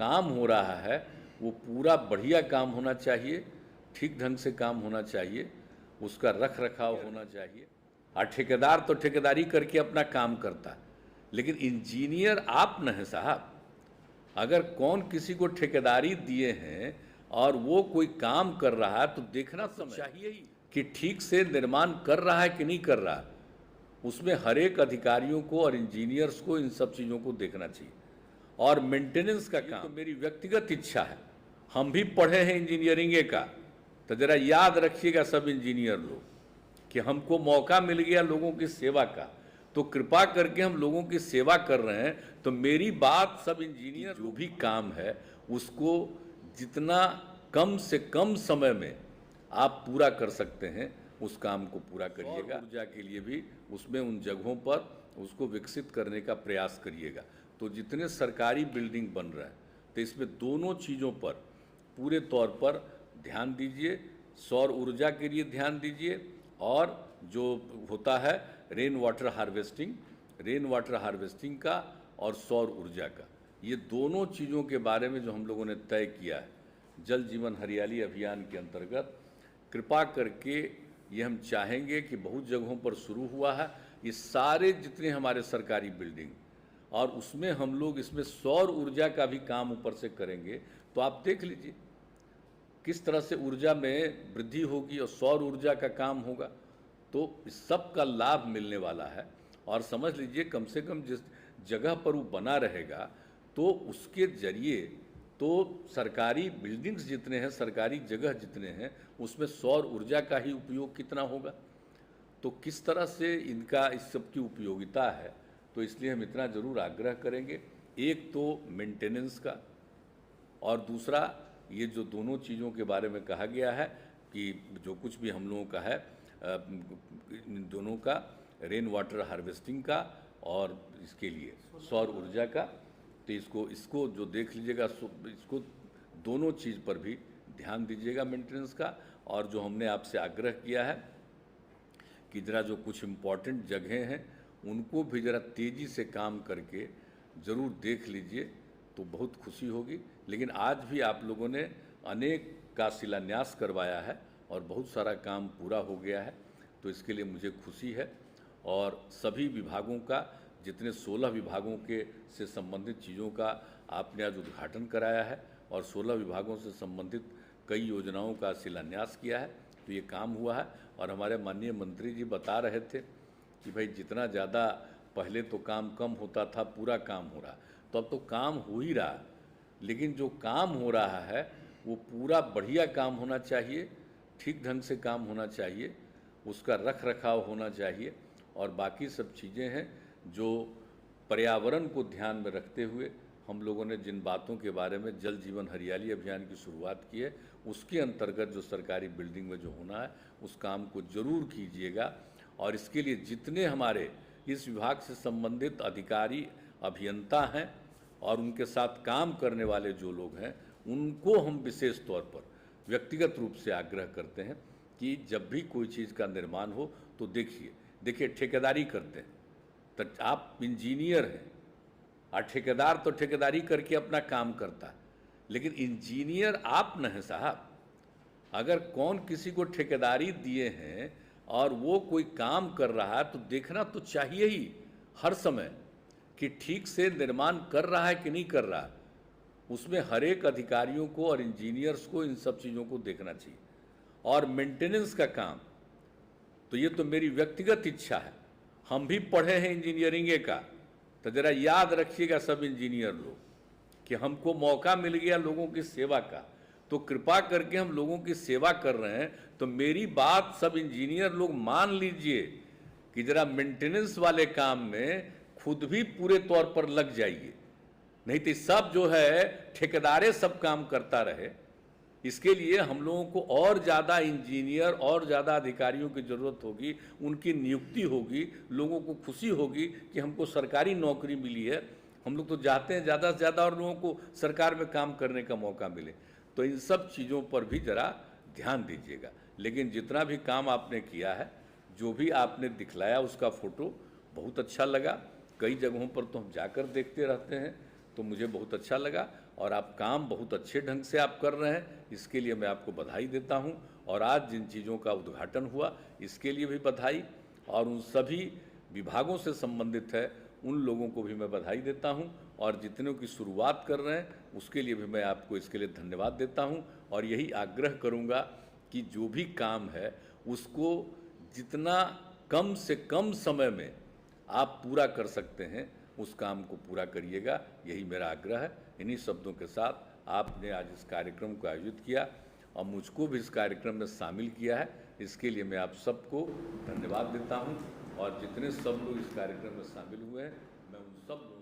काम हो रहा है वो पूरा बढ़िया काम होना चाहिए, ठीक ढंग से काम होना चाहिए, उसका रख रखाव होना चाहिए। और ठेकेदार तो ठेकेदारी करके अपना काम करता है, लेकिन इंजीनियर आप न हैं साहब। अगर कौन किसी को ठेकेदारी दिए हैं और वो कोई काम कर रहा है तो देखना तो चाहिए ही कि ठीक से निर्माण कर रहा है कि नहीं कर रहा। उसमें हर एक अधिकारियों को और इंजीनियर्स को इन सब चीज़ों को देखना चाहिए। और मेंटेनेंस का काम तो मेरी व्यक्तिगत इच्छा है। हम भी पढ़े हैं इंजीनियरिंग का, तो ज़रा याद रखिएगा सब इंजीनियर लोग कि हमको मौका मिल गया लोगों की सेवा का, तो कृपा करके हम लोगों की सेवा कर रहे हैं। तो मेरी बात सब इंजीनियर जो भी काम है उसको जितना कम से कम समय में आप पूरा कर सकते हैं उस काम को पूरा करिएगा। ऊर्जा के लिए भी उसमें उन जगहों पर उसको विकसित करने का प्रयास करिएगा। तो जितने सरकारी बिल्डिंग बन रहे हैं तो इसमें दोनों चीज़ों पर पूरे तौर पर ध्यान दीजिए। सौर ऊर्जा के लिए ध्यान दीजिए और जो होता है रेन वाटर हार्वेस्टिंग का और सौर ऊर्जा का, ये दोनों चीज़ों के बारे में जो हम लोगों ने तय किया है जल जीवन हरियाली अभियान के अंतर्गत, कृपा करके ये हम चाहेंगे कि बहुत जगहों पर शुरू हुआ है ये सारे जितने हमारे सरकारी बिल्डिंग, और उसमें हम लोग इसमें सौर ऊर्जा का भी काम ऊपर से करेंगे। तो आप देख लीजिए किस तरह से ऊर्जा में वृद्धि होगी और सौर ऊर्जा का काम होगा, तो इस सब का लाभ मिलने वाला है। और समझ लीजिए कम से कम जिस जगह पर वो बना रहेगा तो उसके जरिए तो सरकारी बिल्डिंग्स जितने हैं, सरकारी जगह जितने हैं, उसमें सौर ऊर्जा का ही उपयोग कितना होगा। तो किस तरह से इनका इस सब की उपयोगिता है, तो इसलिए हम इतना ज़रूर आग्रह करेंगे, एक तो मेंटेनेंस का और दूसरा ये जो दोनों चीज़ों के बारे में कहा गया है कि जो कुछ भी हम लोगों का है इन दोनों का, रेन वाटर हार्वेस्टिंग का और इसके लिए सौर ऊर्जा का, तो इसको जो देख लीजिएगा इसको दोनों चीज़ पर भी ध्यान दीजिएगा मेंटेनेंस का। और जो हमने आपसे आग्रह किया है कि ज़रा जो कुछ इम्पॉर्टेंट जगहें हैं उनको भी ज़रा तेज़ी से काम करके ज़रूर देख लीजिए तो बहुत खुशी होगी। लेकिन आज भी आप लोगों ने अनेक का शिलान्यास करवाया है और बहुत सारा काम पूरा हो गया है, तो इसके लिए मुझे खुशी है। और सभी विभागों का, जितने 16 विभागों के से संबंधित चीज़ों का आपने आज उद्घाटन कराया है और 16 विभागों से संबंधित कई योजनाओं का शिलान्यास किया है, तो ये काम हुआ है। और हमारे माननीय मंत्री जी बता रहे थे कि भाई जितना ज़्यादा पहले तो काम कम होता था, पूरा काम हो रहा, तो अब तो काम हो ही रहा, लेकिन जो काम हो रहा है वो पूरा बढ़िया काम होना चाहिए, ठीक ढंग से काम होना चाहिए, उसका रख रखाव होना चाहिए। और बाकी सब चीज़ें हैं जो पर्यावरण को ध्यान में रखते हुए हम लोगों ने जिन बातों के बारे में जल जीवन हरियाली अभियान की शुरुआत की है, उसके अंतर्गत जो सरकारी बिल्डिंग में जो होना है उस काम को ज़रूर कीजिएगा। और इसके लिए जितने हमारे इस विभाग से संबंधित अधिकारी अभियंता हैं और उनके साथ काम करने वाले जो लोग हैं, उनको हम विशेष तौर पर व्यक्तिगत रूप से आग्रह करते हैं कि जब भी कोई चीज़ का निर्माण हो तो देखिए ठेकेदारी करते हैं तो आप इंजीनियर हैं और ठेकेदार तो ठेकेदारी करके अपना काम करता है, लेकिन इंजीनियर आप न हैं साहब। अगर कौन किसी को ठेकेदारी दिए हैं और वो कोई काम कर रहा है तो देखना तो चाहिए ही हर समय कि ठीक से निर्माण कर रहा है कि नहीं कर रहा। उसमें हर एक अधिकारियों को और इंजीनियर्स को इन सब चीज़ों को देखना चाहिए। और मेंटेनेंस का काम तो ये तो मेरी व्यक्तिगत इच्छा है। हम भी पढ़े हैं इंजीनियरिंग का, तो ज़रा याद रखिएगा सब इंजीनियर लोग कि हमको मौका मिल गया लोगों की सेवा का, तो कृपा करके हम लोगों की सेवा कर रहे हैं। तो मेरी बात सब इंजीनियर लोग मान लीजिए कि ज़रा मेंटेनेंस वाले काम में खुद भी पूरे तौर पर लग जाइए, नहीं तो सब जो है ठेकेदारे सब काम करता रहे। इसके लिए हम लोगों को और ज़्यादा इंजीनियर और ज़्यादा अधिकारियों की ज़रूरत होगी, उनकी नियुक्ति होगी, लोगों को खुशी होगी कि हमको सरकारी नौकरी मिली है। हम लोग तो चाहते हैं ज़्यादा से ज़्यादा और लोगों को सरकार में काम करने का मौका मिले। तो इन सब चीज़ों पर भी ज़रा ध्यान दीजिएगा। लेकिन जितना भी काम आपने किया है, जो भी आपने दिखलाया उसका फ़ोटो बहुत अच्छा लगा। कई जगहों पर तो हम जाकर देखते रहते हैं, तो मुझे बहुत अच्छा लगा। और आप काम बहुत अच्छे ढंग से आप कर रहे हैं, इसके लिए मैं आपको बधाई देता हूं। और आज जिन चीज़ों का उद्घाटन हुआ इसके लिए भी बधाई, और उन सभी विभागों से संबंधित है उन लोगों को भी मैं बधाई देता हूं, और जितनों की शुरुआत कर रहे हैं उसके लिए भी मैं आपको इसके लिए धन्यवाद देता हूं। और यही आग्रह करूंगा कि जो भी काम है उसको जितना कम से कम समय में आप पूरा कर सकते हैं उस काम को पूरा करिएगा, यही मेरा आग्रह है। इन्हीं शब्दों के साथ आपने आज इस कार्यक्रम को आयोजित किया और मुझको भी इस कार्यक्रम में शामिल किया है, इसके लिए मैं आप सबको धन्यवाद देता हूं। और जितने सब लोग इस कार्यक्रम में शामिल हुए हैं मैं उन सब